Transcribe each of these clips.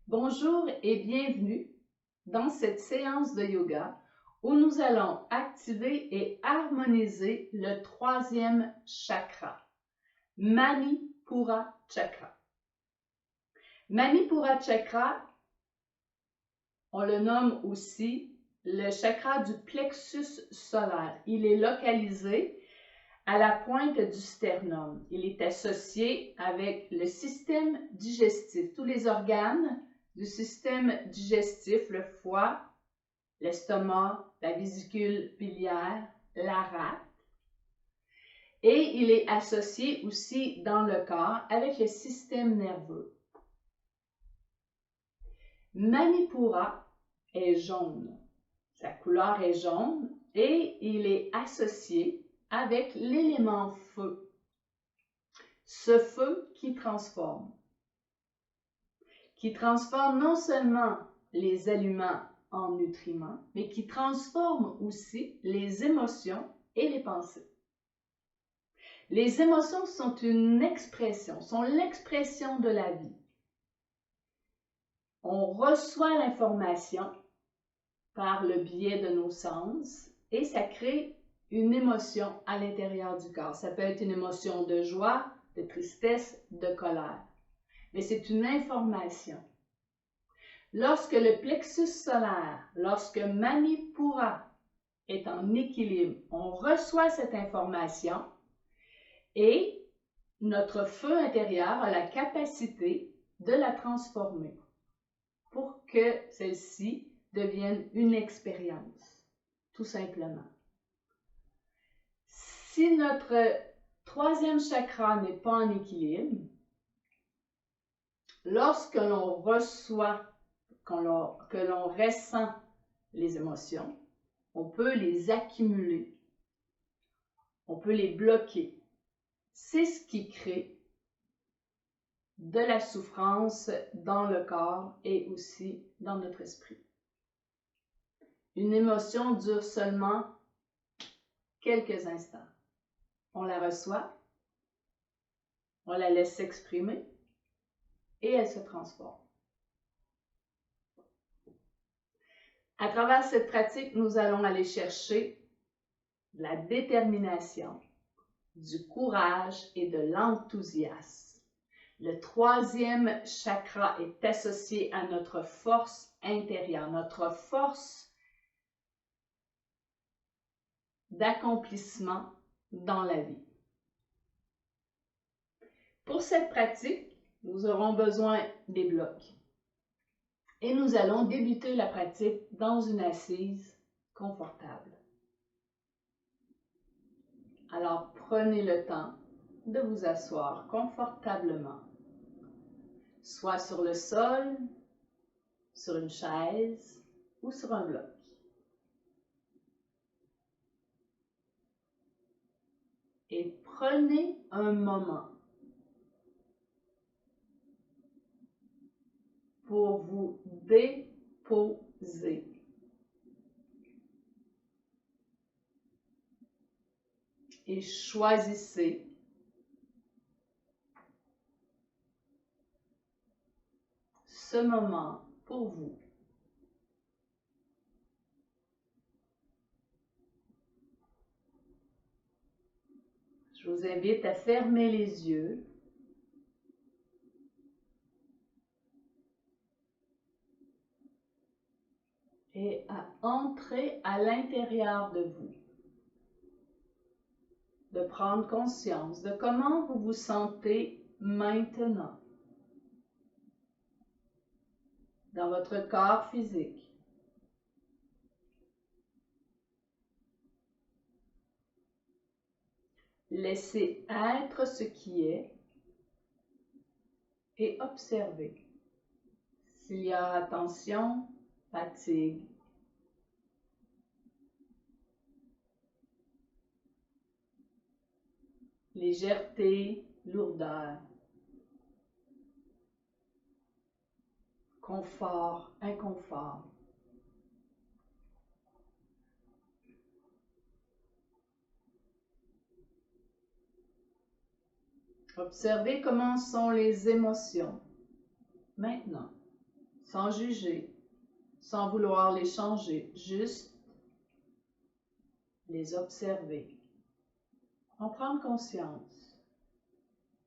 Bonjour et bienvenue dans cette séance de yoga où nous allons activer et harmoniser le troisième chakra, Manipura Chakra. Manipura Chakra, on le nomme aussi le chakra du plexus solaire. Il est localisé à la pointe du sternum. Il est associé avec le système digestif, tous les organes du système digestif, le foie, l'estomac, la vésicule biliaire, la rate. Et il est associé aussi dans le corps avec le système nerveux. Manipura est jaune. Sa couleur est jaune et il est associé avec l'élément feu. Ce feu qui transforme non seulement les aliments en nutriments, mais qui transforme aussi les émotions et les pensées. Les émotions sont une expression, sont l'expression de la vie. On reçoit l'information par le biais de nos sens et ça crée une émotion à l'intérieur du corps. Ça peut être une émotion de joie, de tristesse, de colère. Mais c'est une information. Lorsque le plexus solaire, lorsque Manipura est en équilibre, on reçoit cette information et notre feu intérieur a la capacité de la transformer pour que celle-ci devienne une expérience, tout simplement. Si notre troisième chakra n'est pas en équilibre, lorsque l'on reçoit, que l'on ressent les émotions, on peut les accumuler, on peut les bloquer. C'est ce qui crée de la souffrance dans le corps et aussi dans notre esprit. Une émotion dure seulement quelques instants. On la reçoit, on la laisse s'exprimer et elle se transforme. À travers cette pratique, nous allons aller chercher de la détermination, du courage et de l'enthousiasme. Le troisième chakra est associé à notre force intérieure, notre force d'accomplissement dans la vie. Pour cette pratique, nous aurons besoin des blocs. Et nous allons débuter la pratique dans une assise confortable. Alors, prenez le temps de vous asseoir confortablement, soit sur le sol, sur une chaise ou sur un bloc. Et prenez un moment pour vous déposer. Et choisissez ce moment pour vous. Je vous invite à fermer les yeux et à entrer à l'intérieur de vous, de prendre conscience de comment vous vous sentez maintenant dans votre corps physique. Laissez être ce qui est et observez s'il y a tension, fatigue, légèreté, lourdeur, confort, inconfort. Observez comment sont les émotions maintenant sans juger, sans vouloir les changer, juste les observer, en prendre conscience,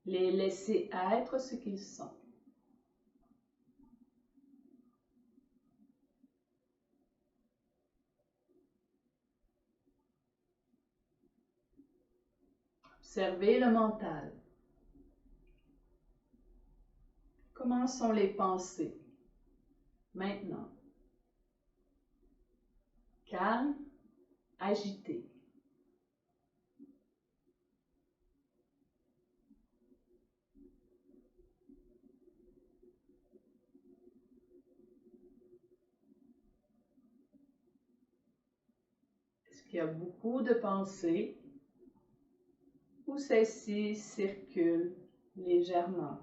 les laisser être ce qu'ils sont. Observez le mental. Comment sont les pensées? Maintenant. Calme, agité. Est-ce qu'il y a beaucoup de pensées ou celles-ci circulent légèrement?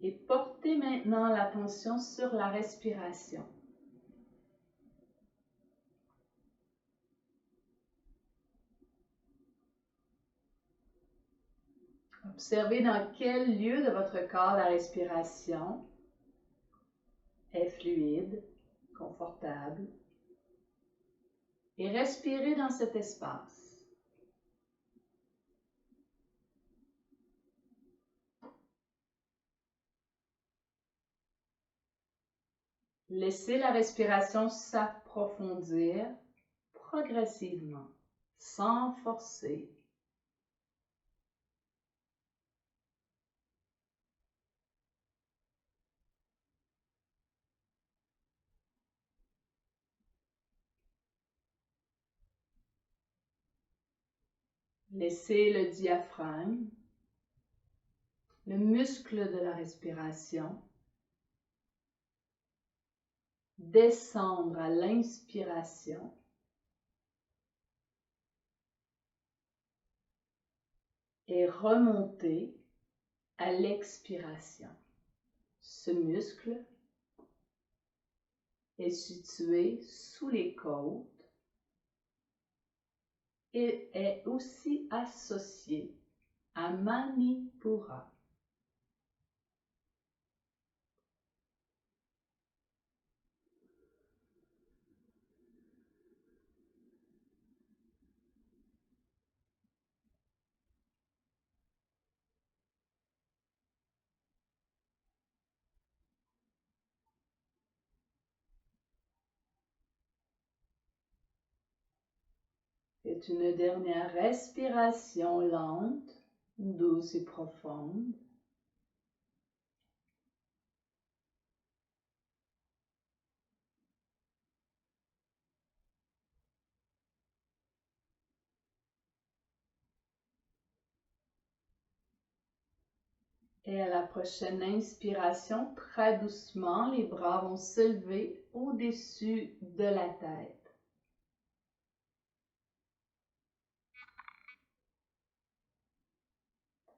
Et portez maintenant l'attention sur la respiration. Observez dans quel lieu de votre corps la respiration est fluide, confortable, et respirez dans cet espace. Laissez la respiration s'approfondir progressivement, sans forcer. Laissez le diaphragme, le muscle de la respiration, descendre à l'inspiration et remonter à l'expiration. Ce muscle est situé sous les côtes et est aussi associé à Manipura. Faites une dernière respiration lente, douce et profonde. Et à la prochaine inspiration, très doucement, les bras vont s'élever au-dessus de la tête.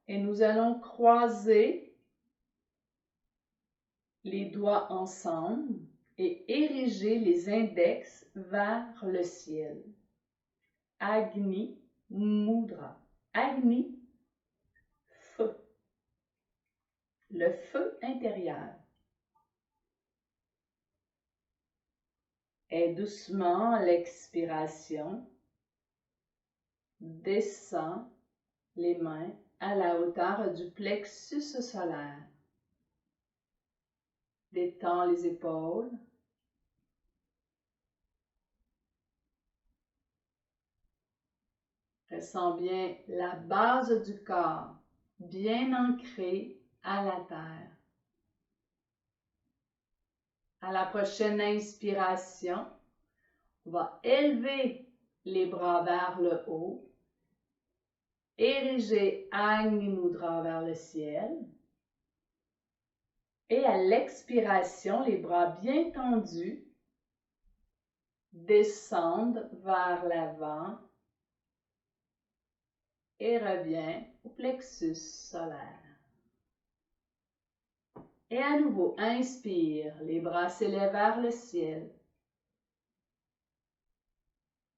Et nous allons croiser les doigts ensemble et ériger les index vers le ciel. Agni Mudra. Agni, feu. Le feu intérieur. Et doucement, à l'expiration, descend les mains à la hauteur du plexus solaire. Détends les épaules. Ressens bien la base du corps, bien ancrée à la terre. À la prochaine inspiration, on va élever les bras vers le haut, ériger Agni Mudra vers le ciel. Et à l'expiration, les bras bien tendus descendent vers l'avant et revient au plexus solaire. Et à nouveau, inspire, les bras s'élèvent vers le ciel.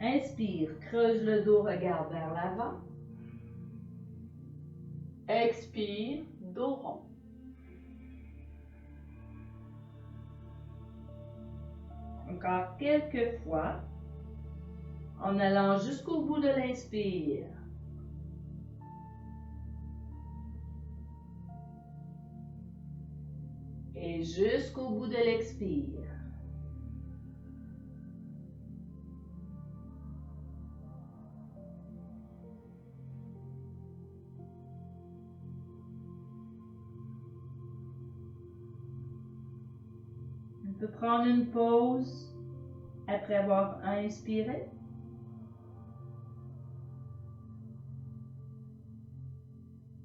Inspire, creuse le dos, regarde vers l'avant. Expire, dos rond. Encore quelques fois, en allant jusqu'au bout de l'inspire. Et jusqu'au bout de l'expire. On peut prendre une pause après avoir inspiré.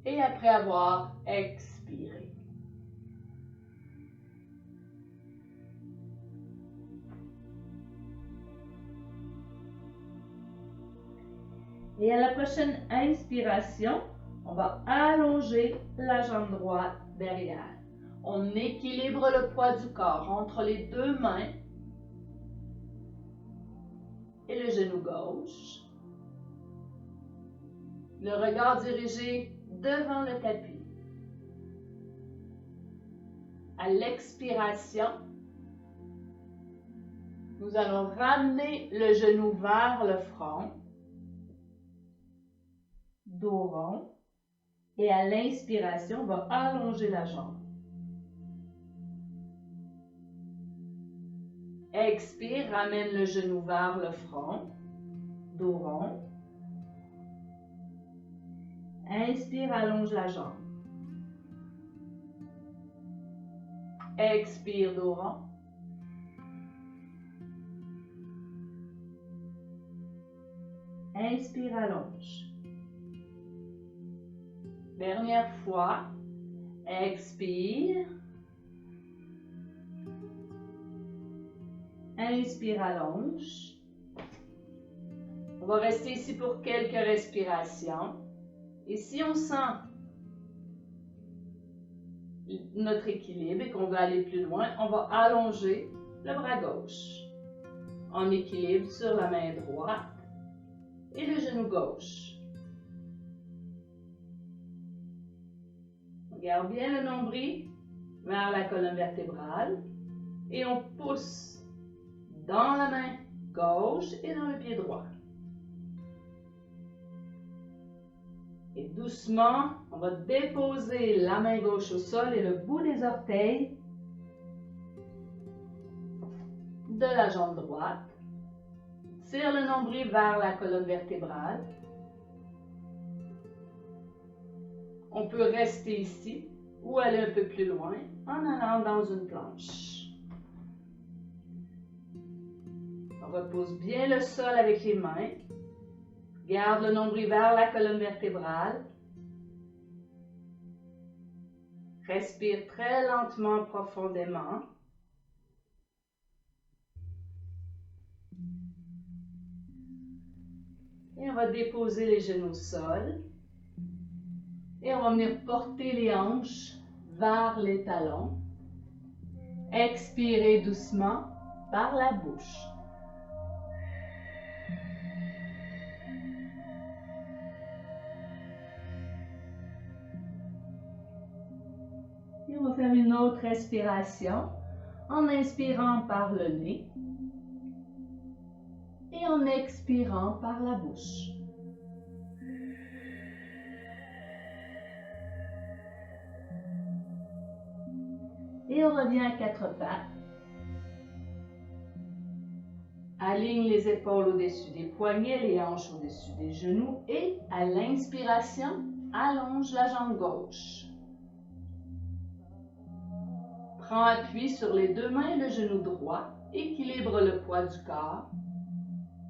Et après avoir expiré. Et à la prochaine inspiration, on va allonger la jambe droite derrière. On équilibre le poids du corps entre les deux mains et le genou gauche. Le regard dirigé devant le tapis. À l'expiration, nous allons ramener le genou vers le front, dos rond, et à l'inspiration, on va allonger la jambe. Expire, ramène le genou vers le front, dos rond. Inspire, allonge la jambe. Expire, dos rond. Inspire, allonge. Dernière fois. Expire. Inspire, allonge. On va rester ici pour quelques respirations. Et si on sent notre équilibre et qu'on veut aller plus loin, on va allonger le bras gauche en équilibre sur la main droite et le genou gauche. On garde bien le nombril vers la colonne vertébrale et on pousse dans la main gauche et dans le pied droit. Et doucement, on va déposer la main gauche au sol et le bout des orteils de la jambe droite. Tire le nombril vers la colonne vertébrale. On peut rester ici ou aller un peu plus loin en allant dans une planche. On repose bien le sol avec les mains. Garde le nombril vers la colonne vertébrale. Respire très lentement, profondément. Et on va déposer les genoux au sol. Et on va venir porter les hanches vers les talons. Expirez doucement par la bouche. Et on va faire une autre respiration en inspirant par le nez et en expirant par la bouche. Et on revient à quatre pattes. Aligne les épaules au-dessus des poignets, les hanches au-dessus des genoux et à l'inspiration, allonge la jambe gauche. Prends appui sur les deux mains et le genou droit, équilibre le poids du corps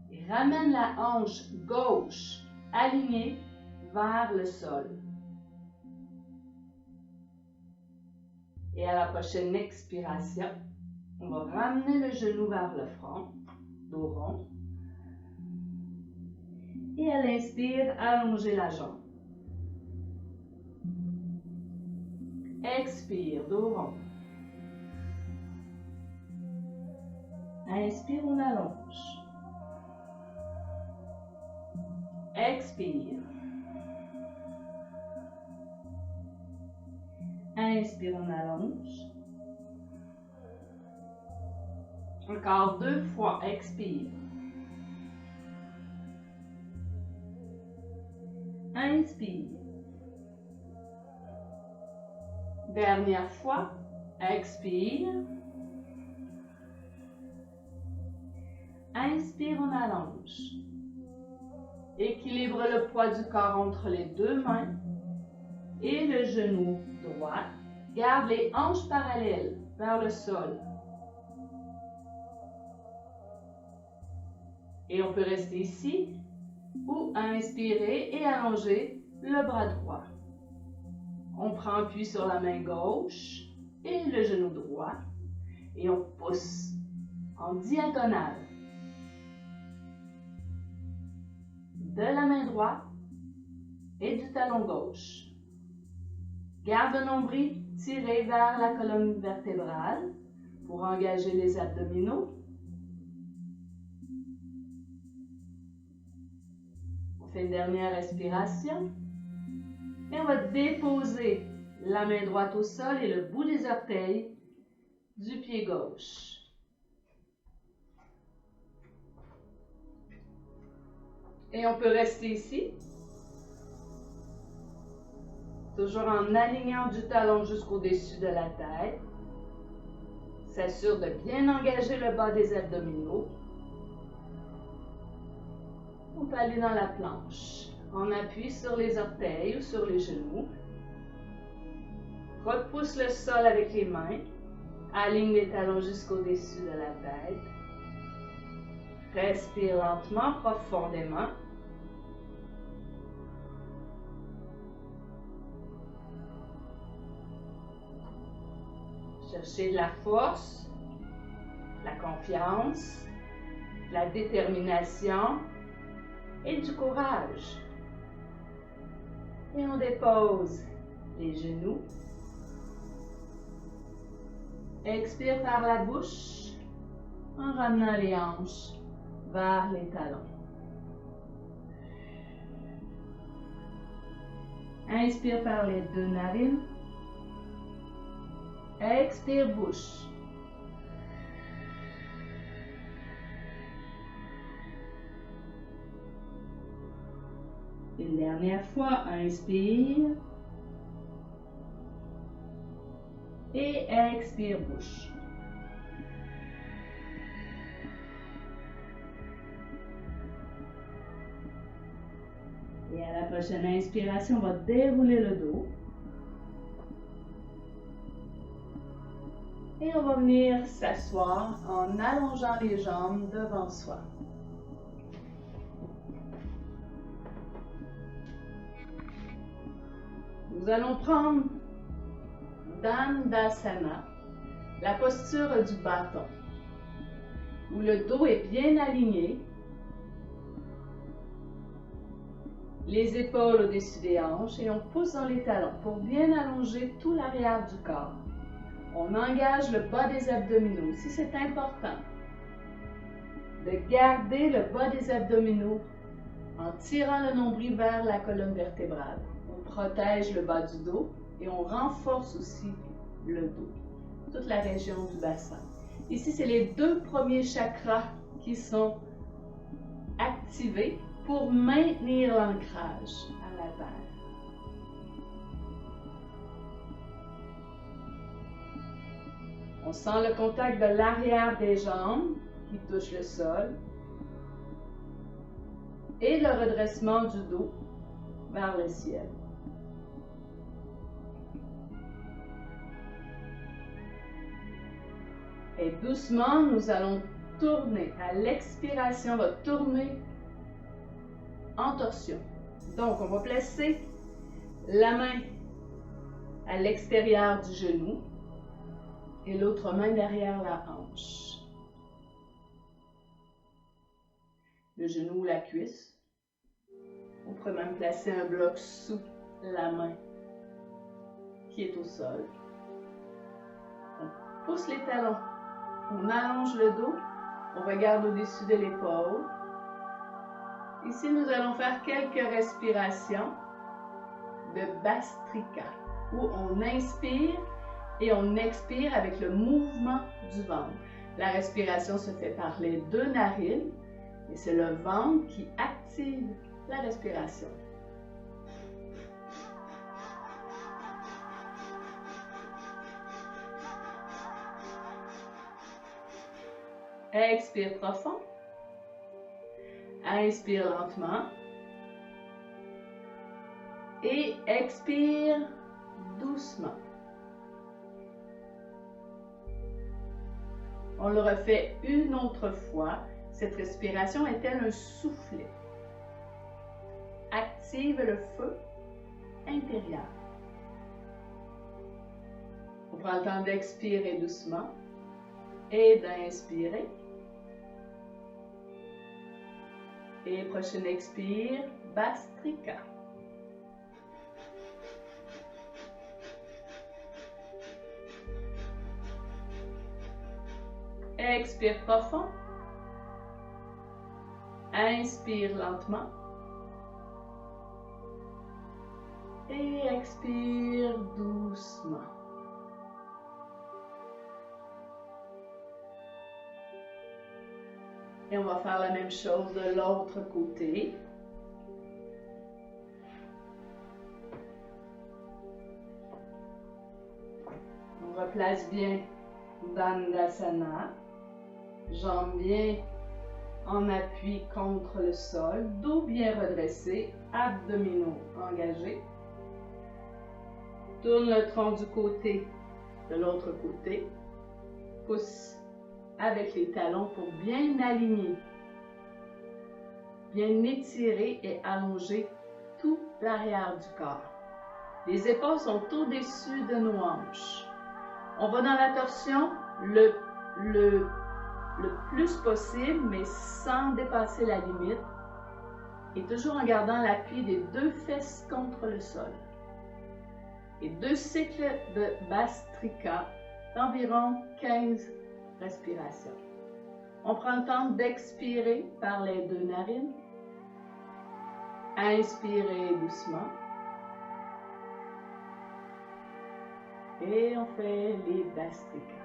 et ramène la hanche gauche alignée vers le sol. Et à la prochaine expiration, on va ramener le genou vers le front, dos rond. Et à l'inspire, allonger la jambe. Expire, dos rond. Inspire, on allonge. Expire. Inspire, on allonge. Encore 2 fois, expire. Inspire. Dernière fois, expire. Inspire, on allonge. Équilibre le poids du corps entre les 2 mains et le genou droit. Garde les hanches parallèles vers le sol. Et on peut rester ici ou inspirer et allonger le bras droit. On prend appui sur la main gauche et le genou droit et on pousse en diagonale de la main droite et du talon gauche. Garde le nombril tiré vers la colonne vertébrale pour engager les abdominaux. On fait une dernière respiration. Et on va déposer la main droite au sol et le bout des orteils du pied gauche. Et on peut rester ici. Toujours en alignant du talon jusqu'au-dessus de la tête. S'assure de bien engager le bas des abdominaux. On peut aller dans la planche. On appuie sur les orteils ou sur les genoux. Repousse le sol avec les mains. Aligne les talons jusqu'au-dessus de la tête. Respire lentement, profondément. Cherchez de la force, la confiance, la détermination et du courage. Et on dépose les genoux. Expire par la bouche en ramenant les hanches vers les talons. Inspire par les 2 narines. Expire bouche. Une dernière fois, inspire. Et expire bouche. Et à la prochaine inspiration, on va dérouler le dos. Et on va venir s'asseoir en allongeant les jambes devant soi. Nous allons prendre Dandasana, la posture du bâton, où le dos est bien aligné, les épaules au-dessus des hanches et on pousse dans les talons pour bien allonger tout l'arrière du corps. On engage le bas des abdominaux. Ici, c'est important de garder le bas des abdominaux en tirant le nombril vers la colonne vertébrale. On protège le bas du dos et on renforce aussi le dos, toute la région du bassin. Ici, c'est les 2 premiers chakras qui sont activés pour maintenir l'ancrage à la terre. On sent le contact de l'arrière des jambes qui touche le sol et le redressement du dos vers le ciel. Et doucement, nous allons tourner. À l'expiration, on va tourner en torsion. Donc, on va placer la main à l'extérieur du genou et l'autre main derrière la hanche. Le genou ou la cuisse. On pourrait même placer un bloc sous la main qui est au sol. On pousse les talons. On allonge le dos. On regarde au-dessus de l'épaule. Ici, nous allons faire quelques respirations de Bhastrika, où on inspire et on expire avec le mouvement du ventre. La respiration se fait par les deux narines, et c'est le ventre qui active la respiration. Expire profond. Inspire lentement. Et expire doucement. On le refait une autre fois. Cette respiration est-elle un soufflet? Active le feu intérieur. On prend le temps d'expirer doucement et d'inspirer. Et prochaine expire, Bhastrika. Expire profond. Inspire lentement. Et expire doucement. Et on va faire la même chose de l'autre côté. On replace bien Dandasana. Jambes bien en appui contre le sol, dos bien redressé, abdominaux engagés. Tourne le tronc du côté, de l'autre côté. Pousse avec les talons pour bien aligner, bien étirer et allonger tout l'arrière du corps. Les épaules sont au-dessus de nos hanches. On va dans la torsion le plus possible, mais sans dépasser la limite. Et toujours en gardant l'appui des deux fesses contre le sol. Et 2 cycles de Bhastrika d'environ 15 respirations. On prend le temps d'expirer par les deux narines. Inspirez doucement. Et on fait les Bhastrika.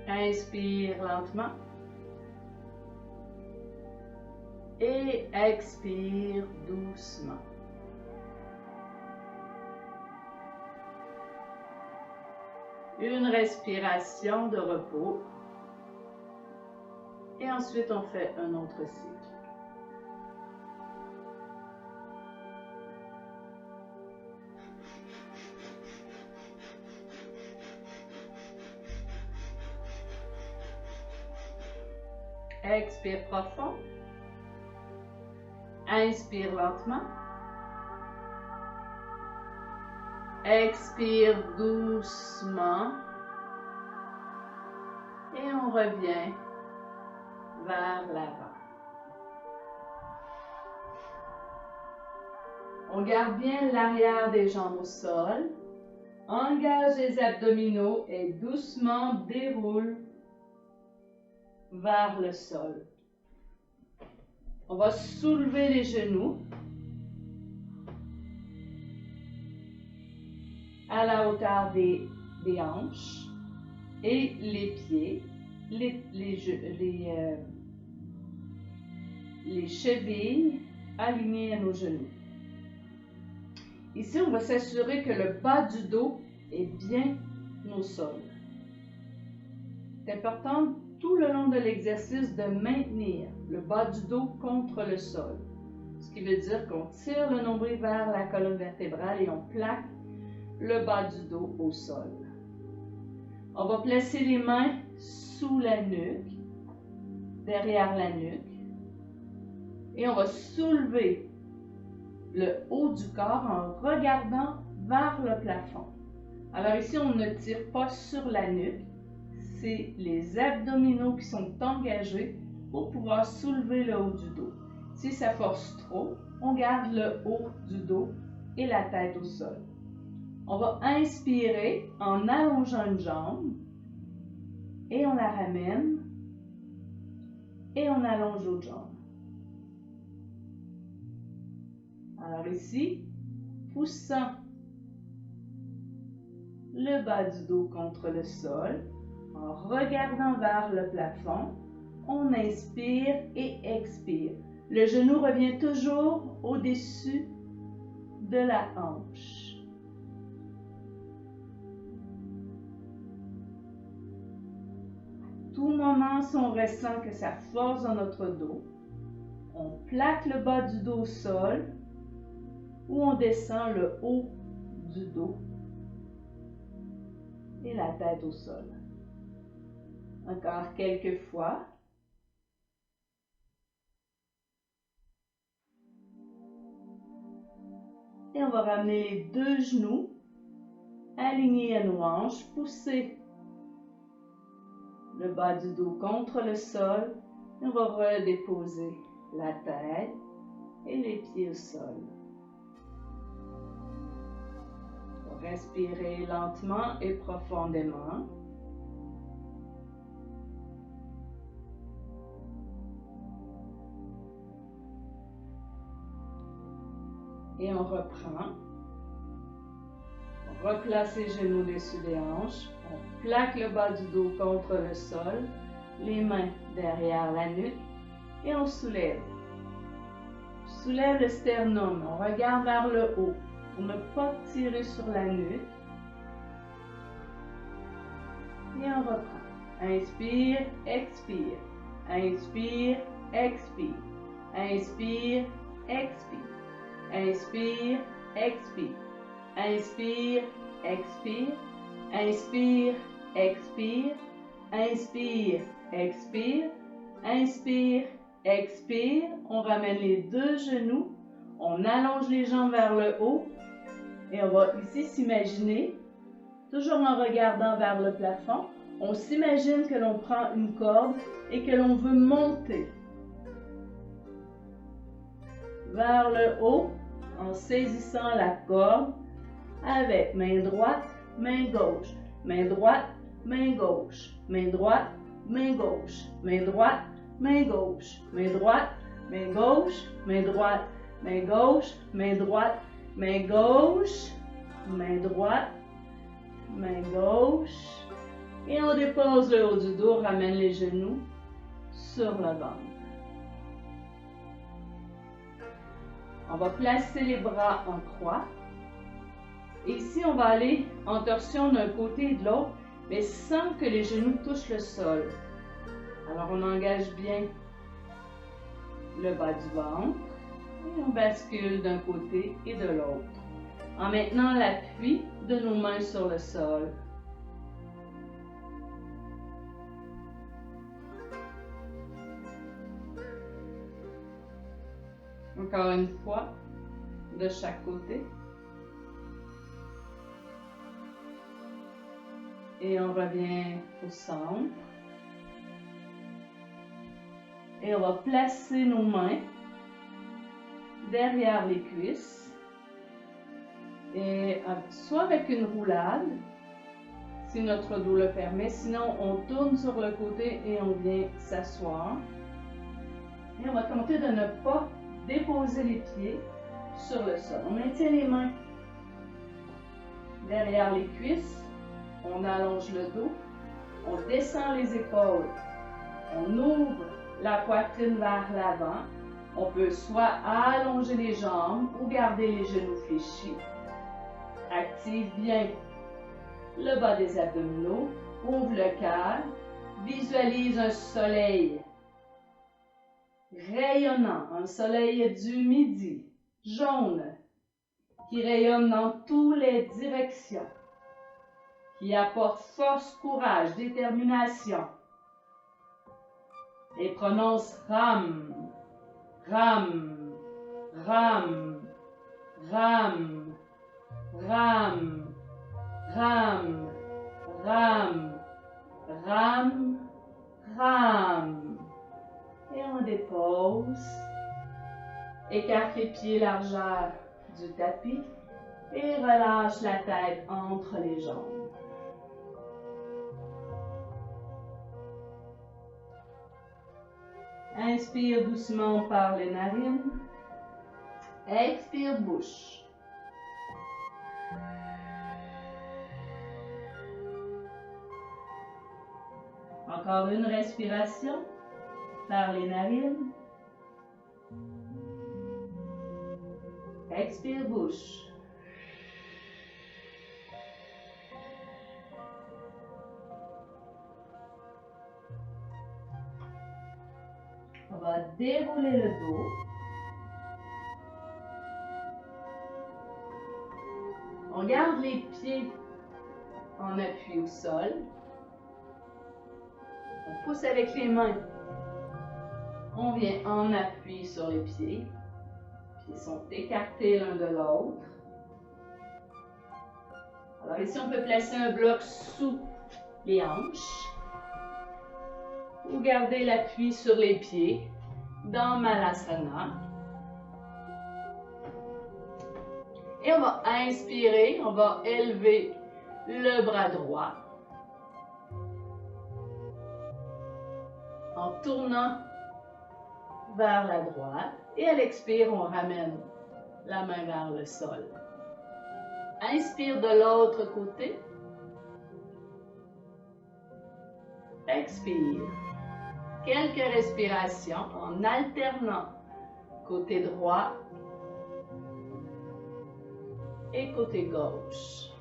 Inspire lentement. Et expire doucement. Une respiration de repos. Et ensuite, on fait un autre cycle. Expire profond. Inspire lentement. Expire doucement. Et on revient vers l'avant. On garde bien l'arrière des jambes au sol. Engage les abdominaux et doucement déroule vers le sol. On va soulever les genoux à la hauteur des hanches et les pieds, les chevilles alignées à nos genoux. Ici, on va s'assurer que le bas du dos est bien au sol. C'est important tout le long de l'exercice de maintenir le bas du dos contre le sol. Ce qui veut dire qu'on tire le nombril vers la colonne vertébrale et on plaque le bas du dos au sol. On va placer les mains sous la nuque, derrière la nuque, et on va soulever le haut du corps en regardant vers le plafond. Alors ici, on ne tire pas sur la nuque, c'est les abdominaux qui sont engagés pour pouvoir soulever le haut du dos. Si ça force trop, on garde le haut du dos et la tête au sol. On va inspirer en allongeant une jambe et on la ramène et on allonge l'autre jambe. Alors ici, poussant le bas du dos contre le sol, en regardant vers le plafond, on inspire et expire. Le genou revient toujours au-dessus de la hanche. À tout moment, si on ressent que ça force dans notre dos, on plaque le bas du dos au sol ou on descend le haut du dos et la tête au sol. Encore quelques fois. Et on va ramener les deux genoux alignés à nos hanches, pousser le bas du dos contre le sol. Et on va redéposer la tête et les pieds au sol. On va respirer lentement et profondément. Et on reprend. On replace les genoux dessus les hanches. On plaque le bas du dos contre le sol. Les mains derrière la nuque. Et on soulève. Soulève le sternum. On regarde vers le haut pour ne pas tirer sur la nuque. Et on reprend. Inspire, expire. Inspire, expire. Inspire, expire. Inspire, expire. Inspire, expire. Inspire, expire. Inspire, expire. Inspire, expire. On ramène les deux genoux. On allonge les jambes vers le haut. Et on va ici s'imaginer, toujours en regardant vers le plafond, on s'imagine que l'on prend une corde et que l'on veut monter vers le haut en saisissant la corde avec main droite, main gauche, main droite, main gauche, main droite, main gauche, main droite, main gauche, main droite, main gauche, main droite, main gauche, main droite, main gauche, main droite, main gauche. Et on dépose le haut du dos, ramène les genoux sur le ventre. On va placer les bras en croix. Et ici, on va aller en torsion d'un côté et de l'autre, mais sans que les genoux touchent le sol. Alors, on engage bien le bas du ventre et on bascule d'un côté et de l'autre, en maintenant l'appui de nos mains sur le sol. Encore une fois, de chaque côté. Et on revient au centre. Et on va placer nos mains derrière les cuisses. Et soit avec une roulade, si notre dos le permet. Sinon, on tourne sur le côté et on vient s'asseoir. Et on va tenter de ne pas déposer les pieds sur le sol. On maintient les mains derrière les cuisses. On allonge le dos. On descend les épaules. On ouvre la poitrine vers l'avant. On peut soit allonger les jambes ou garder les genoux fléchis. Active bien le bas des abdominaux. Ouvre le cœur. Visualise un soleil rayonnant, un soleil du midi, jaune, qui rayonne dans toutes les directions, qui apporte force, courage, détermination. Et prononce Ram, Ram, Ram, Ram, Ram, Ram, Ram, Ram, Ram. Et on dépose. Écarte les pieds largeur du tapis. Et relâche la tête entre les jambes. Inspire doucement par les narines. Expire bouche. Encore une respiration par les narines. Expire bouche. On va dérouler le dos. On garde les pieds en appui au sol. On pousse avec les mains. On vient en appui sur les pieds. Les pieds sont écartés l'un de l'autre. Alors ici, on peut placer un bloc sous les hanches ou garder l'appui sur les pieds dans Malasana. Et on va inspirer, on va élever le bras droit en tournant vers la droite. Et à l'expire, on ramène la main vers le sol. Inspire de l'autre côté. Expire. Quelques respirations en alternant côté droit et côté gauche.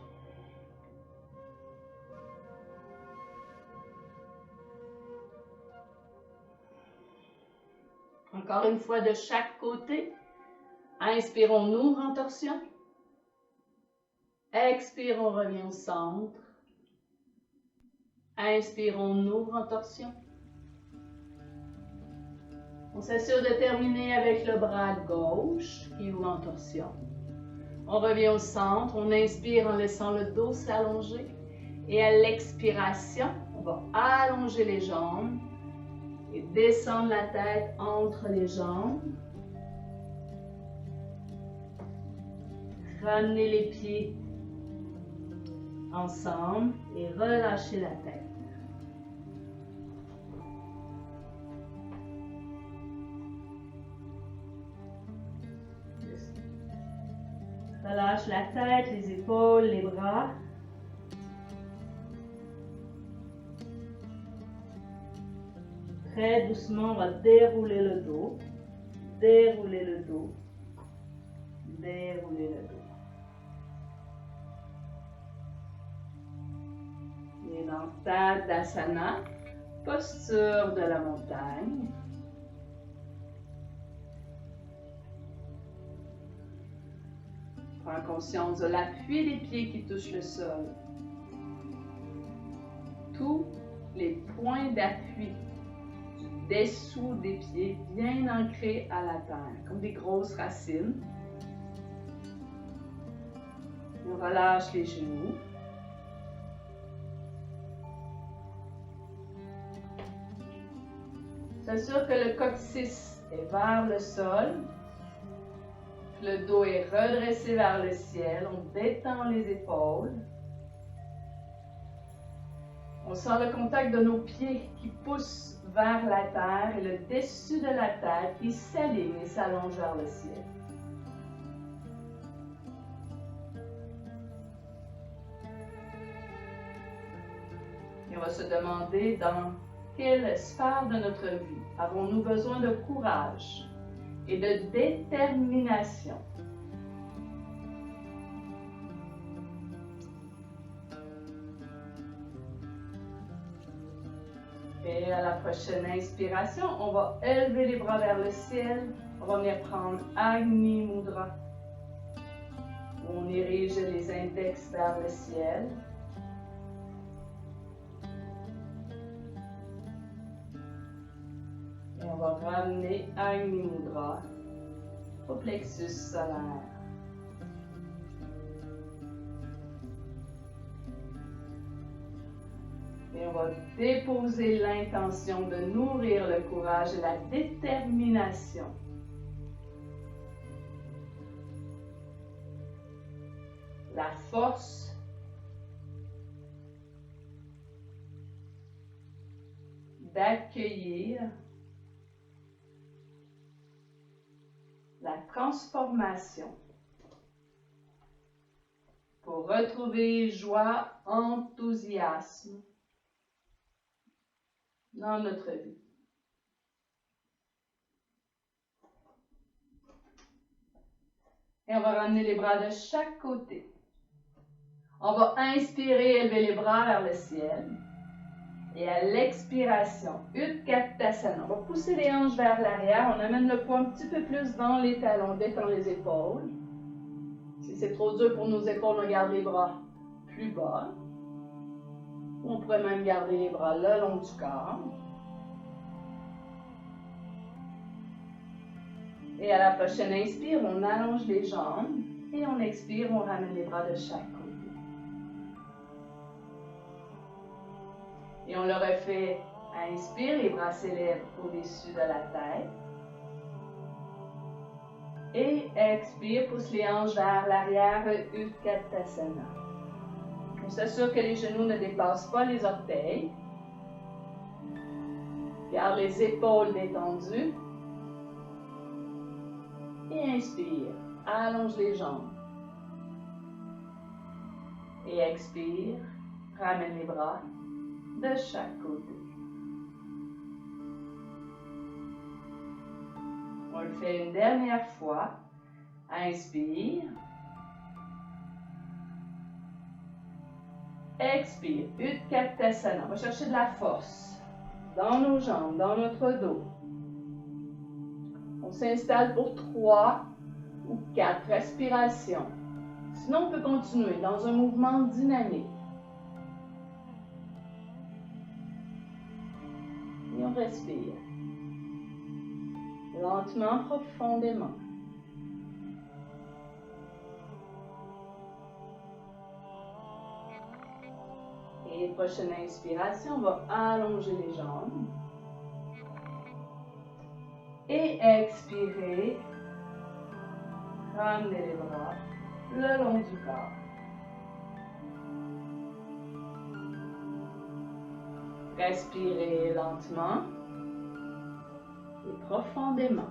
Encore une fois de chaque côté. Inspirons-nous en torsion. Expirons, on revient au centre. Inspirons-nous en torsion. On s'assure de terminer avec le bras gauche qui ouvre en torsion. On revient au centre, on inspire en laissant le dos s'allonger. Et à l'expiration, on va allonger les jambes et descendre la tête entre les jambes. Ramener les pieds ensemble et relâcher la tête. Relâche la tête, les épaules, les bras. Très doucement, on va dérouler le dos. Dérouler le dos. Dérouler le dos. Et dans Tadasana, posture de la montagne. Prends conscience de l'appui des pieds qui touchent le sol. Tous les points d'appui du dessous des pieds bien ancrés à la terre, comme des grosses racines. On relâche les genoux. S'assure que le coccyx est vers le sol. Le dos est redressé vers le ciel. On détend les épaules. On sent le contact de nos pieds qui poussent vers la terre et le dessus de la tête qui s'aligne et s'allonge vers le ciel. Et on va se demander dans quelle sphère de notre vie avons-nous besoin de courage et de détermination. Et à la prochaine inspiration, on va élever les bras vers le ciel. On va venir prendre Agni Mudra. On érige les index vers le ciel. Et on va ramener Agni Mudra au plexus solaire. Et on va déposer l'intention de nourrir le courage et la détermination. la force d'accueillir la transformation pour retrouver joie, enthousiasme dans notre vie. Et on va ramener les bras de chaque côté. On va inspirer, élever les bras vers le ciel. Et à l'expiration, Utkatasana. On va pousser les hanches vers l'arrière. On amène le poids un petit peu plus dans les talons. On détend les épaules. Si c'est trop dur pour nos épaules, on garde les bras plus bas. On pourrait même garder les bras le long du corps. Et à la prochaine inspire, on allonge les jambes. Et on expire, on ramène les bras de chaque côté. Et on le refait. Inspire, les bras s'élèvent au-dessus de la tête. Et expire, pousse les hanches vers l'arrière, Utkatasana. On s'assure que les genoux ne dépassent pas les orteils. Garde les épaules détendues. Et inspire, allonge les jambes. Et expire, ramène les bras de chaque côté. On le fait une dernière fois. Inspire. Expire. Utkatasana. On va chercher de la force dans nos jambes, dans notre dos. On s'installe pour 3 ou 4 respirations. Sinon, on peut continuer dans un mouvement dynamique. Et on respire. Lentement, profondément. Et prochaine inspiration, on va allonger les jambes. Et expirer. Ramenez les bras le long du corps. Respirez lentement et profondément.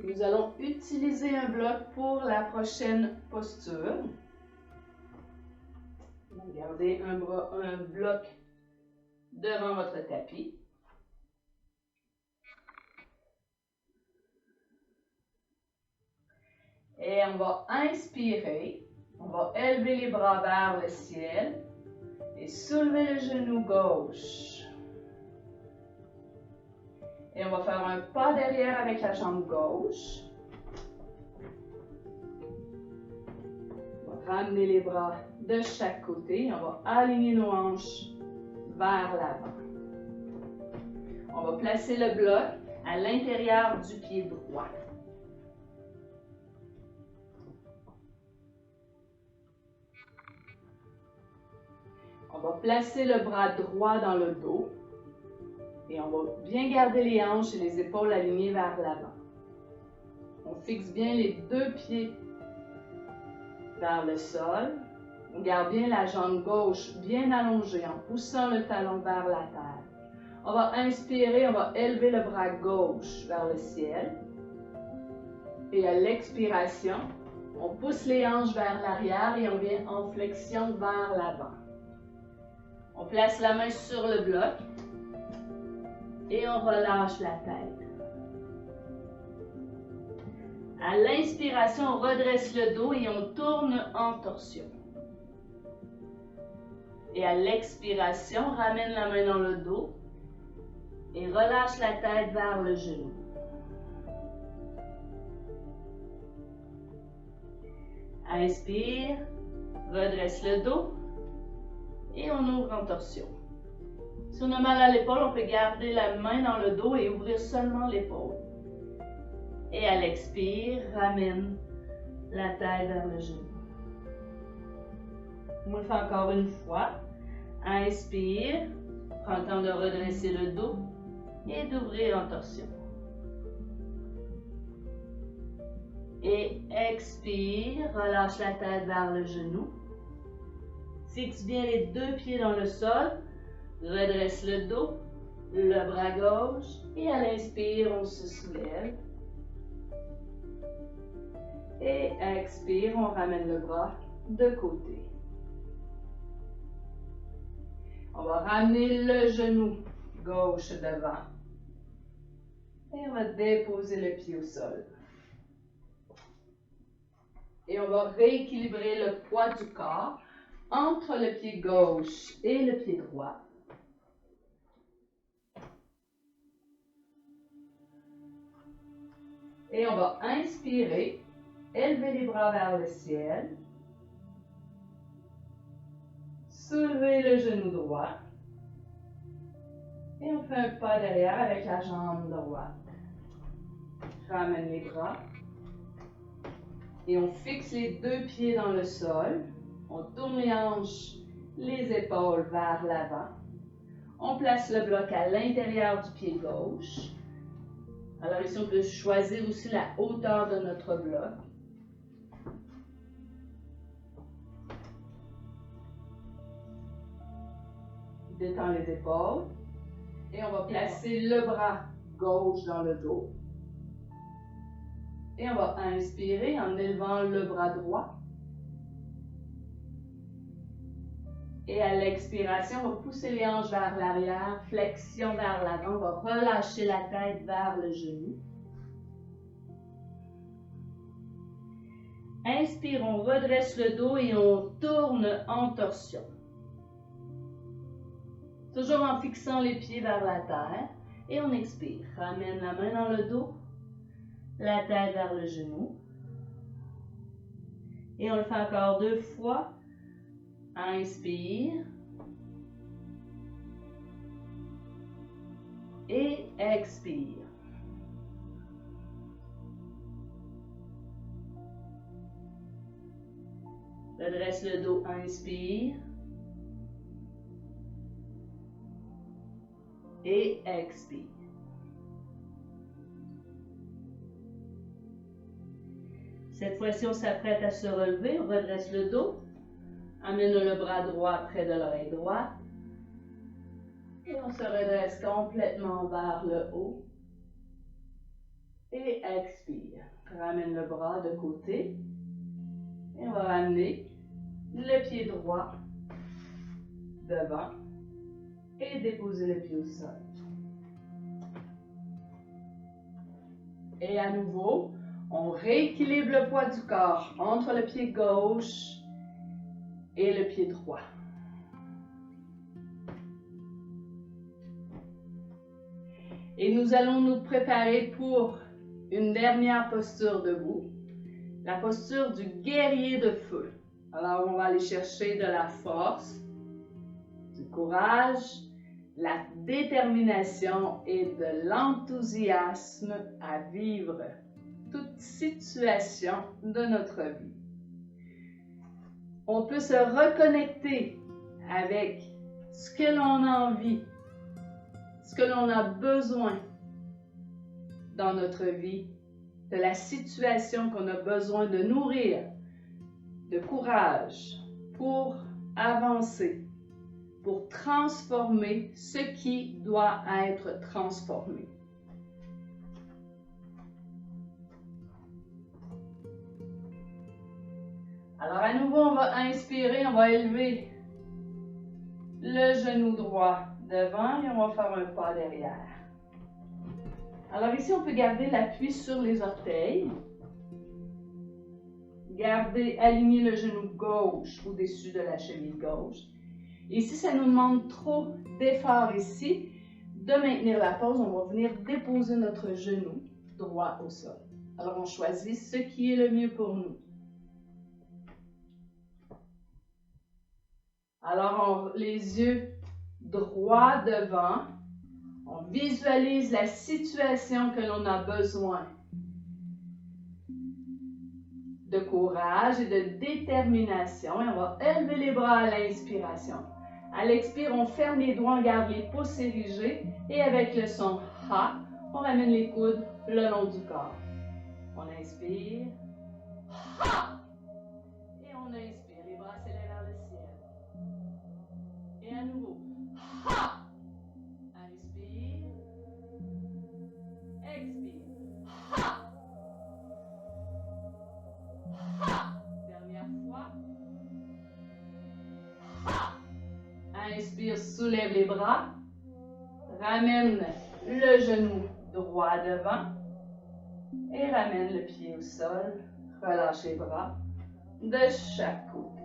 Nous allons utiliser un bloc pour la prochaine posture. Gardez un bloc devant votre tapis. Et on va inspirer. On va élever les bras vers le ciel et soulever le genou gauche. Et on va faire un pas derrière avec la jambe gauche. On va ramener les bras de chaque côté. On va aligner nos hanches vers l'avant. On va placer le bloc à l'intérieur du pied droit. On va placer le bras droit dans le dos. Et on va bien garder les hanches et les épaules alignées vers l'avant. On fixe bien les deux pieds vers le sol. On garde bien la jambe gauche bien allongée en poussant le talon vers la terre. On va inspirer, on va élever le bras gauche vers le ciel. Et à l'expiration, on pousse les hanches vers l'arrière et on vient en flexion vers l'avant. On place la main sur le bloc. Et on relâche la tête. À l'inspiration, on redresse le dos et on tourne en torsion. Et à l'expiration, on ramène la main dans le dos et relâche la tête vers le genou. Inspire, redresse le dos et on ouvre en torsion. Si on a mal à l'épaule, on peut garder la main dans le dos et ouvrir seulement l'épaule. Et à l'expire, ramène la tête vers le genou. On le fait encore une fois. Inspire, prends le temps de redresser le dos et d'ouvrir en torsion. Et expire, relâche la tête vers le genou. Fixe bien les deux pieds dans le sol, redresse le dos, le bras gauche et à l'inspire, on se soulève. Et expire, on ramène le bras de côté. On va ramener le genou gauche devant. Et on va déposer le pied au sol. Et on va rééquilibrer le poids du corps entre le pied gauche et le pied droit. Et on va inspirer, élever les bras vers le ciel. Soulever le genou droit. Et on fait un pas derrière avec la jambe droite. Ramène les bras. Et on fixe les deux pieds dans le sol. On tourne les hanches, les épaules vers l'avant. On place le bloc à l'intérieur du pied gauche. Alors ici, on peut choisir aussi la hauteur de notre bloc. Détends les épaules. Et on va placer le bras gauche dans le dos. Et on va inspirer en élevant le bras droit. Et à l'expiration, on va pousser les hanches vers l'arrière, flexion vers l'avant. On va relâcher la tête vers le genou. Inspire, on redresse le dos et on tourne en torsion. Toujours en fixant les pieds vers la terre. Et on expire. Ramène la main dans le dos, la tête vers le genou. Et on le fait encore 2 fois. Inspire. Et expire. Redresse le dos, inspire. Et expire. Cette fois-ci, on s'apprête à se relever. On redresse le dos. Amène le bras droit près de l'oreille droite. Et on se redresse complètement vers le haut. Et expire. Ramène le bras de côté. Et on va ramener le pied droit devant. Et déposer le pied au sol. Et à nouveau, on rééquilibre le poids du corps entre le pied gauche et le pied droit. Et nous allons nous préparer pour une dernière posture debout, la posture du guerrier de feu. Alors, on va aller chercher de la force, du courage, la détermination et de l'enthousiasme à vivre toute situation de notre vie. On peut se reconnecter avec ce que l'on a envie, ce que l'on a besoin dans notre vie, de la situation qu'on a besoin de nourrir, de courage pour avancer, pour transformer ce qui doit être transformé. Alors à nouveau, on va inspirer, on va élever le genou droit devant et on va faire un pas derrière. Alors ici, on peut garder l'appui sur les orteils. Garder, aligner le genou gauche au-dessus de la cheville gauche. Et si ça nous demande trop d'effort ici, de maintenir la pose, on va venir déposer notre genou droit au sol. Alors on choisit ce qui est le mieux pour nous. Alors les yeux droits devant, on visualise la situation que l'on a besoin de courage et de détermination. Et on va élever les bras à l'inspiration. À l'expire, on ferme les doigts, on garde les pouces érigés. Et avec le son « ha », on ramène les coudes le long du corps. On inspire. Ha! Et on inspire. Les bras s'élèvent vers le ciel. Et à nouveau. Ha! Inspire. Expire. Ha! Ha! Dernière fois. Ha! Inspire, soulève les bras. Ramène le genou droit devant. Et ramène le pied au sol. Relâche les bras de chaque côté.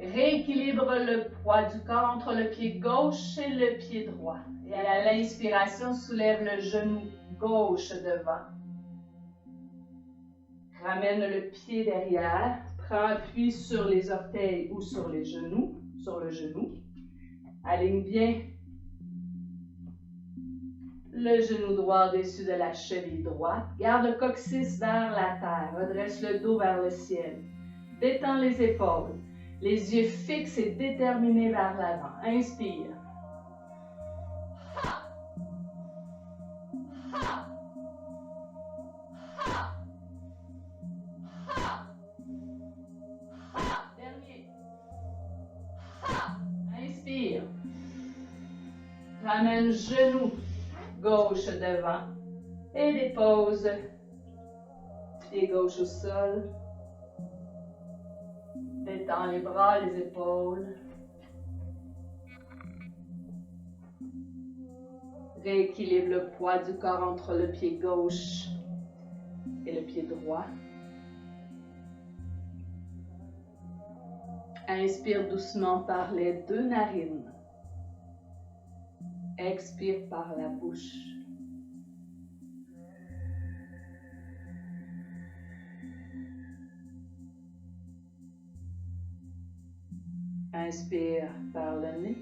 Rééquilibre le poids du corps entre le pied gauche et le pied droit. Et à l'inspiration, soulève le genou gauche devant. Ramène le pied derrière. Prends appui sur les orteils ou sur les genoux, sur le genou. Aligne bien le genou droit au-dessus de la cheville droite. Garde le coccyx vers la terre. Redresse le dos vers le ciel. Détends les épaules. Les yeux fixes et déterminés vers l'avant. Inspire. Ha! Ha! Ha! Ha! Ha! Dernier. Ha! Inspire. Ramène genou gauche devant et dépose pied gauche au sol. Détends les bras, les épaules. Rééquilibre le poids du corps entre le pied gauche et le pied droit. Inspire doucement par les deux narines. Expire par la bouche. Inspire par le nez.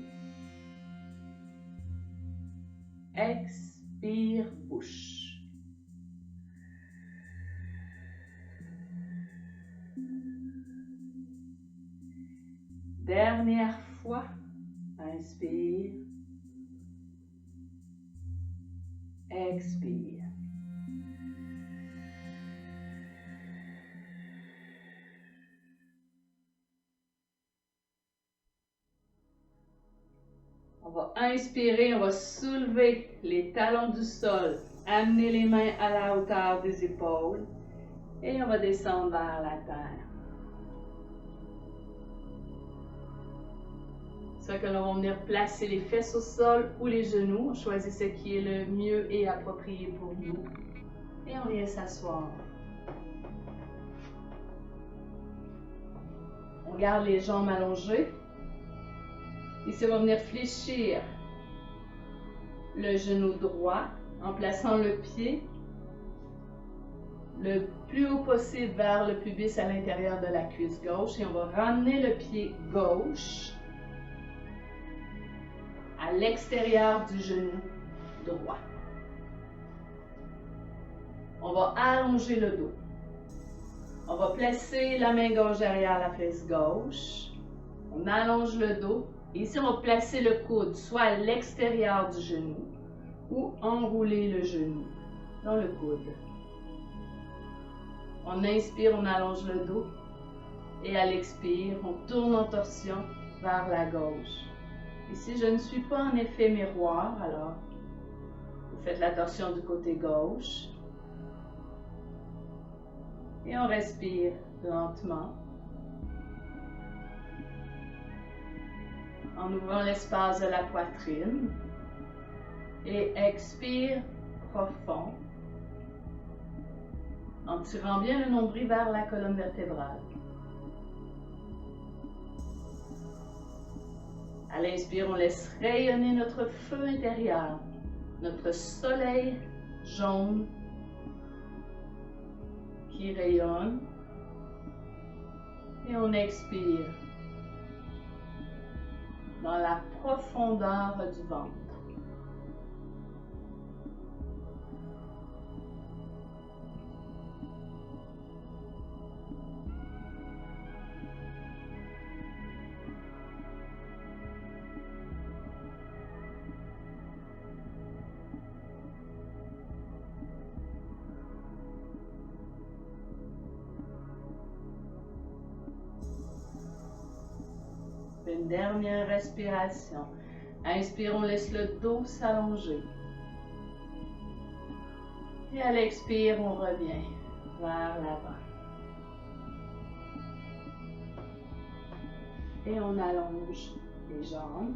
Expire, bouche. Dernière fois. Inspire. Expire. On va inspirer, on va soulever les talons du sol, amener les mains à la hauteur des épaules et on va descendre vers la terre. C'est que l'on va venir placer les fesses au sol ou les genoux. On choisit ce qui est le mieux et approprié pour nous. Et on vient s'asseoir. On garde les jambes allongées. Ici, on va venir fléchir le genou droit en plaçant le pied le plus haut possible vers le pubis à l'intérieur de la cuisse gauche. Et on va ramener le pied gauche à l'extérieur du genou droit. On va allonger le dos. On va placer la main gauche derrière la fesse gauche. On allonge le dos. Et ici, on va placer le coude soit à l'extérieur du genou ou enrouler le genou dans le coude. On inspire, on allonge le dos. Et à l'expire, on tourne en torsion vers la gauche. Ici, je ne suis pas en effet miroir, alors vous faites la torsion du côté gauche. Et on respire lentement. En ouvrant l'espace de la poitrine. Et expire profond. En tirant bien le nombril vers la colonne vertébrale. À l'inspire, on laisse rayonner notre feu intérieur, notre soleil jaune qui rayonne. Et on expire dans la profondeur du ventre. une dernière respiration. Inspire, on laisse le dos s'allonger. Et à l'expire, on revient vers l'avant. Et on allonge les jambes.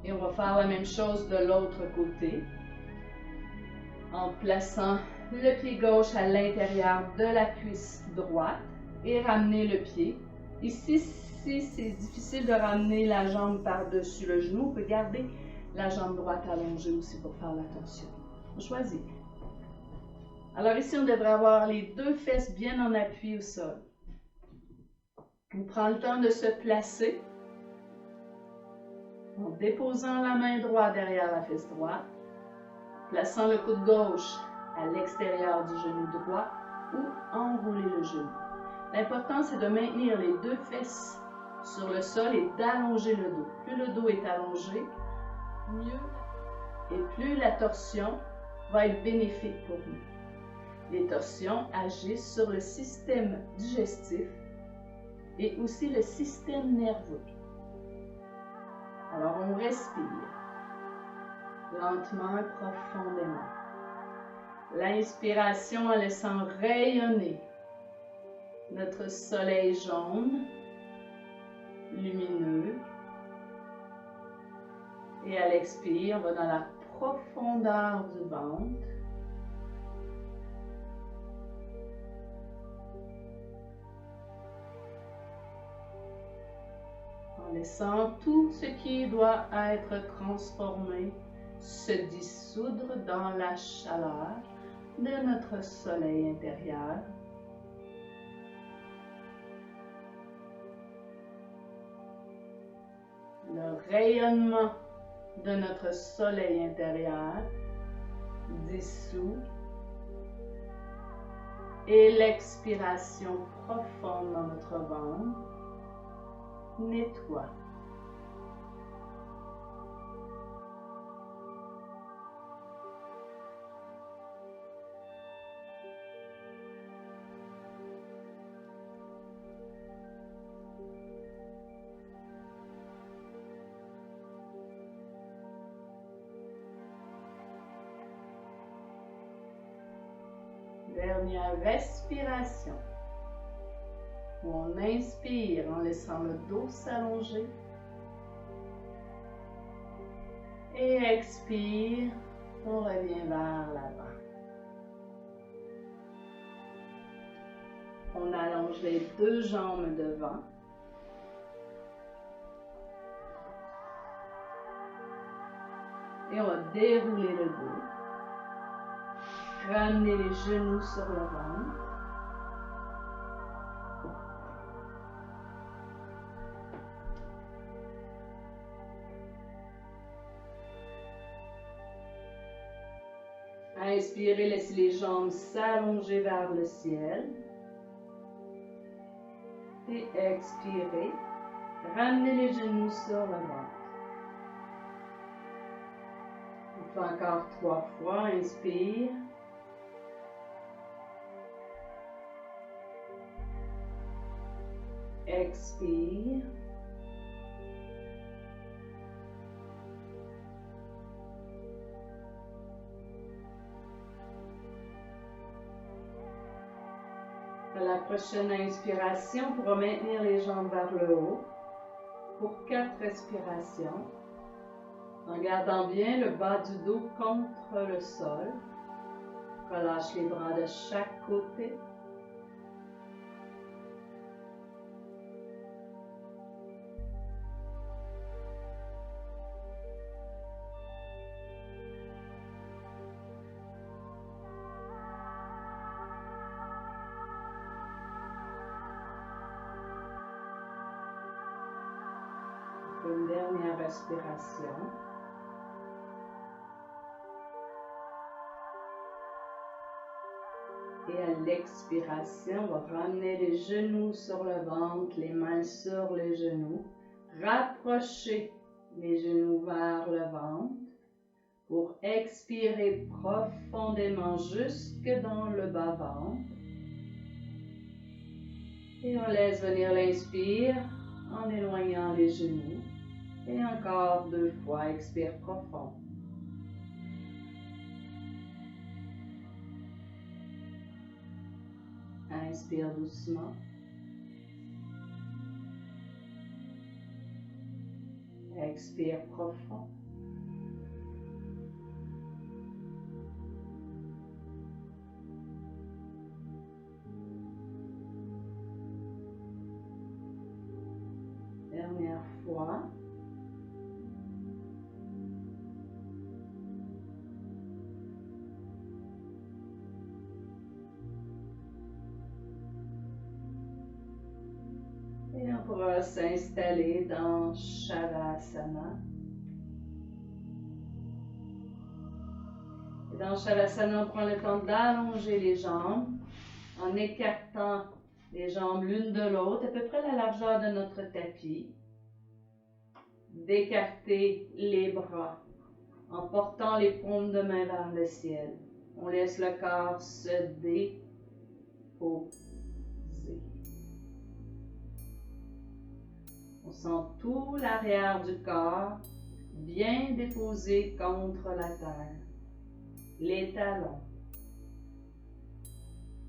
Et on va faire la même chose de l'autre côté, en plaçant le pied gauche à l'intérieur de la cuisse droite et ramener le pied. Ici, si c'est difficile de ramener la jambe par-dessus le genou, on peut garder la jambe droite allongée aussi pour faire la torsion. On choisit. Alors ici, on devrait avoir les deux fesses bien en appui au sol. On prend le temps de se placer en déposant la main droite derrière la fesse droite, plaçant le coude gauche à l'extérieur du genou droit ou enrouler le genou. L'important, c'est de maintenir les deux fesses sur le sol et d'allonger le dos. Plus le dos est allongé, mieux et plus la torsion va être bénéfique pour nous. Les torsions agissent sur le système digestif et aussi le système nerveux. Alors, on respire lentement et profondément. L'inspiration en laissant rayonner notre soleil jaune, lumineux. Et à l'expire, on va dans la profondeur du ventre. En laissant tout ce qui doit être transformé se dissoudre dans la chaleur de notre soleil intérieur. Le rayonnement de notre soleil intérieur dissout et l'expiration profonde dans notre ventre nettoie. Dernière respiration. On inspire en laissant le dos s'allonger. Et expire, on revient vers l'avant. On allonge les deux jambes devant. Et on va dérouler le dos. Ramener les genoux sur le ventre. Inspirez, laissez les jambes s'allonger vers le ciel. Et expirez, ramenez les genoux sur le ventre. On fait encore 3 fois. Inspire. Expire. À la prochaine inspiration, on pourra maintenir les jambes vers le haut pour 4 respirations, en gardant bien le bas du dos contre le sol. Relâche les bras de chaque côté. Une dernière respiration. Et à l'expiration, on va ramener les genoux sur le ventre, les mains sur les genoux. Rapprocher les genoux vers le ventre. pour expirer profondément jusque dans le bas-ventre. Et on laisse venir l'inspire en éloignant les genoux. Et encore 2 fois, expire profond. Inspire doucement. Expire profond. Dernière fois. Et on pourra s'installer dans Shavasana. Et dans Shavasana, on prend le temps d'allonger les jambes en écartant les jambes l'une de l'autre, à peu près la largeur de notre tapis. D'écarter les bras en portant les paumes de main vers le ciel. On laisse le corps se déposer. On sent tout l'arrière du corps bien déposé contre la terre. Les talons,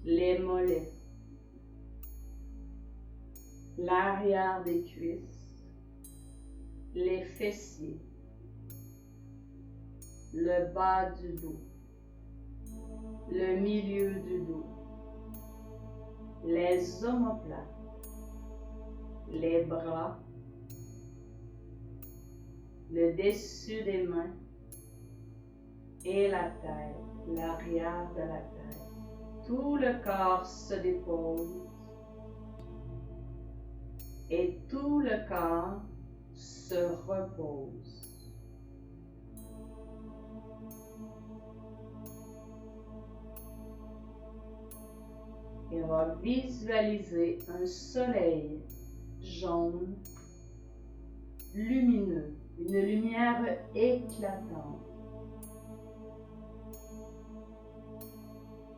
les mollets, l'arrière des cuisses, les fessiers, le bas du dos, le milieu du dos, les omoplates, les bras, le dessus des mains et la tête, l'arrière de la tête. Tout le corps se dépose et tout le corps se repose. Et on va visualiser un soleil jaune, lumineux, une lumière éclatante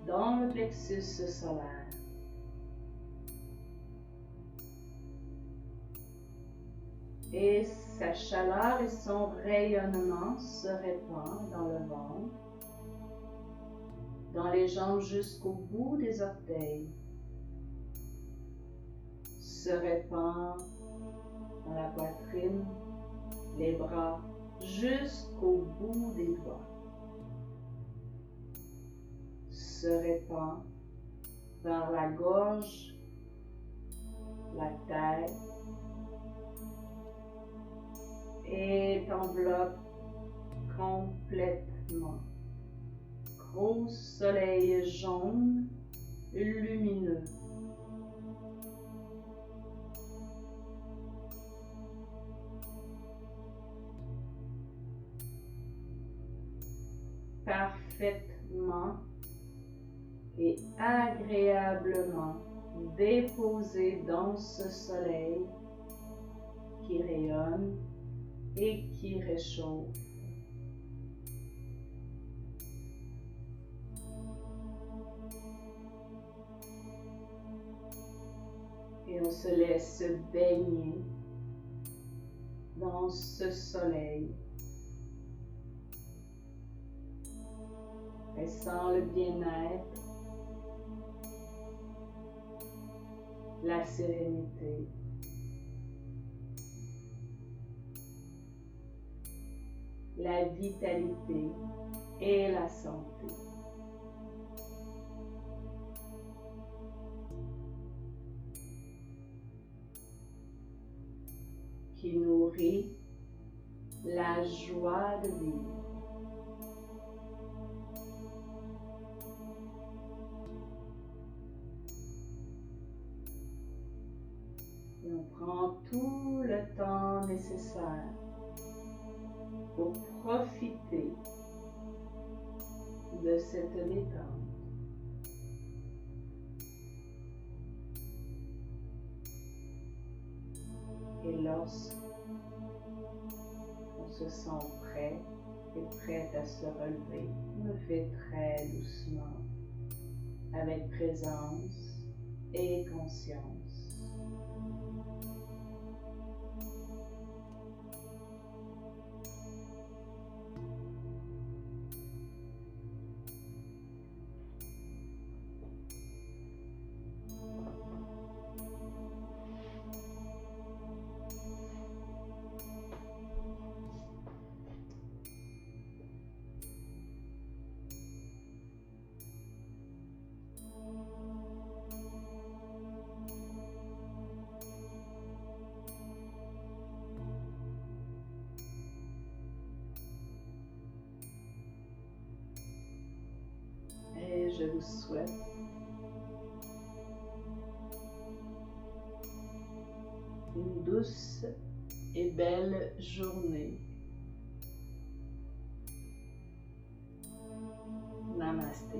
dans le plexus solaire. Et sa chaleur et son rayonnement se répandent dans le ventre, dans les jambes jusqu'au bout des orteils, se répand dans la poitrine, les bras jusqu'au bout des doigts, se répand vers la gorge, la tête, et t'enveloppe complètement. Gros soleil jaune, lumineux. Parfaitement et agréablement déposé dans ce soleil qui rayonne et qui réchauffe. Et on se laisse baigner dans ce soleil. Elle sent le bien-être, la sérénité, la vitalité et la santé. Qui nourrit la joie de vivre. Et on prend tout le temps nécessaire pour profiter de cette détente. Et lorsqu'on se sent prêt, est prête à se relever. On le fait très doucement, avec présence et conscience. Et je vous souhaite une douce et belle journée. Namasté.